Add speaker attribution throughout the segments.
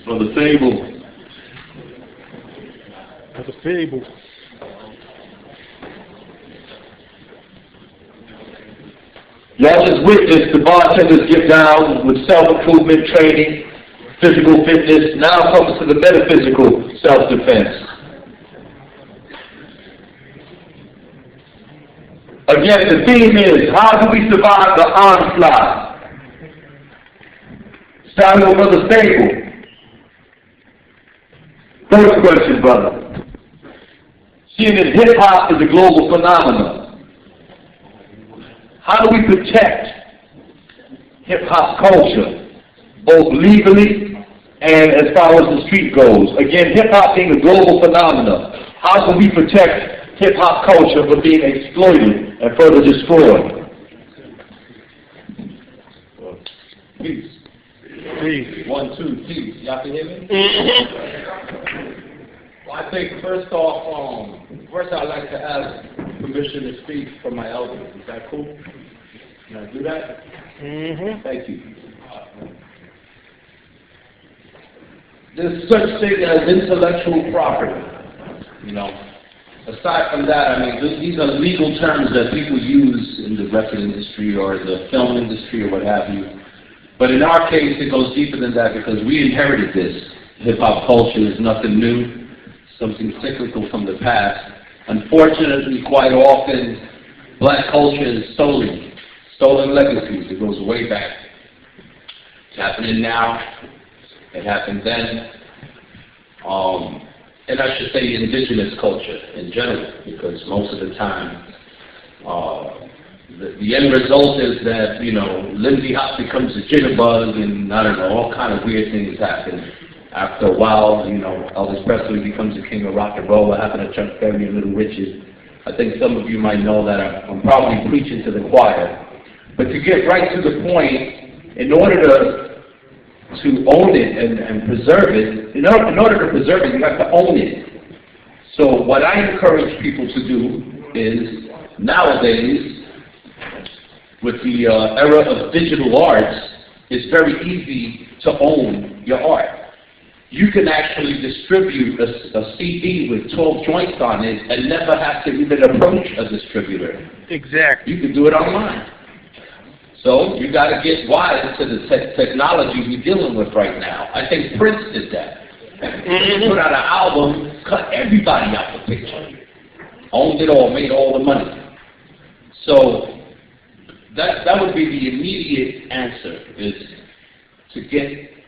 Speaker 1: For the fable.
Speaker 2: For the fable.
Speaker 1: Y'all just witnessed the bartenders get down with self-improvement training, physical fitness. Now comes to the metaphysical self-defense. Again, the theme is, how do we survive the onslaught? Starting with Brother Fable. First question, brother. Seeing that hip-hop is a global phenomenon, how do we protect hip-hop culture, both legally and as far as the street goes? Again, hip-hop being a global phenomenon, how can we protect hip-hop culture from being exploited and further destroyed? Peace.
Speaker 2: Peace.
Speaker 3: 1, 2, peace. Y'all can hear me? Well, I think first off, first I'd like to ask permission to speak for my elders. Is that cool? Can I do that? Thank you. There's such thing as intellectual property. You know, aside from that, I mean, these are legal terms that people use in the record industry or the film industry or what have you. But in our case, it goes deeper than that because we inherited this. Hip-hop culture is nothing new, something cyclical from the past. Unfortunately, quite often, black culture is stolen legacies. It goes way back. It's happening now. It happened then. And I should say indigenous culture in general, because most of the time, the end result is that, you know, Lindsay Hop becomes a jitterbug and, I don't know, all kind of weird things happen. After a while, you know, Elvis Presley becomes the king of rock and roll. What happened to Chuck Berry and Little Richard? I think some of you might know that I'm probably preaching to the choir. But to get right to the point, in order to own it and preserve it, in order to preserve it, you have to own it. So what I encourage people to do is, nowadays, with the era of digital arts, it's very easy to own your art. You can actually distribute a CD with 12 joints on it and never have to even approach a distributor.
Speaker 2: Exactly.
Speaker 3: You can do it online. So you got to get wise to the technology we're dealing with right now. I think Prince did that. He put out an album, cut everybody out the picture. Owned it all, made all the money. So that would be the immediate answer, is to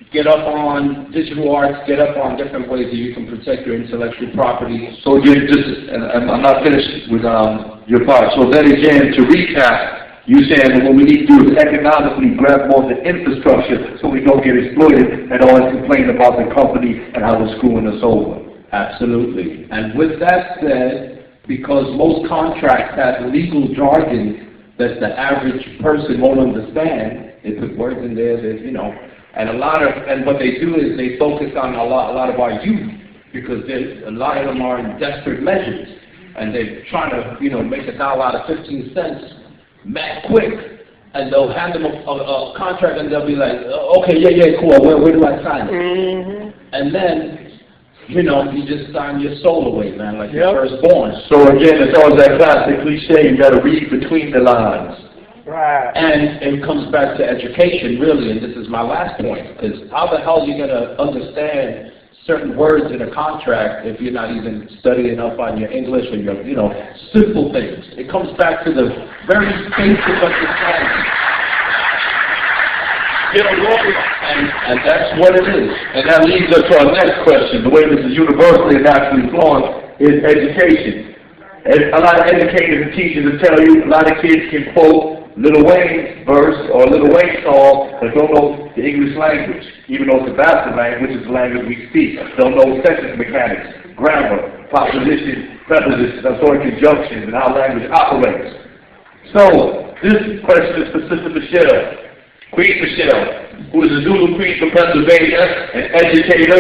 Speaker 3: get up on digital arts, get up on different ways that you can protect your intellectual property.
Speaker 1: So again, and I'm not finished with your part. So then again, to recap, you're saying that what we need to do is economically grab more of the infrastructure so we don't get exploited and always complain about the company and how they're screwing us over.
Speaker 3: Absolutely. And with that said, because most contracts have legal jargon that the average person won't understand, they put words in there that, you know, and what they do is they focus on a lot of our youth, because a lot of them are in desperate measures, and they're trying to, you know, make a dollar out of 15 cents mad quick, and they'll hand them a contract, and they'll be like, okay, yeah, cool, where do I sign it? And then, you know, you just sign your soul away, man, like your firstborn.
Speaker 1: So again, it's always that classic cliche, you got to read between the lines.
Speaker 2: Right.
Speaker 3: And it comes back to education, really, and this is my last point, because how the hell are you going to understand certain words in a contract if you're not even studying up on your English or your, you know, simple things? It comes back to the very basic understanding. And that's what it is.
Speaker 1: And that leads us to our next question. The way this is universally and naturally flowing is education. And a lot of educators and teachers will tell you, a lot of kids can quote Lil Wayne's verse or Lil Wayne's song, but don't know the English language, even though it's a bastard language, which is the language we speak. Don't know sentence mechanics, grammar, proposition, prepositions, authority conjunctions, and how language operates. So, this question is for Sister Michelle, Queen Michelle, who is a Zulu Queen from Pennsylvania, an educator,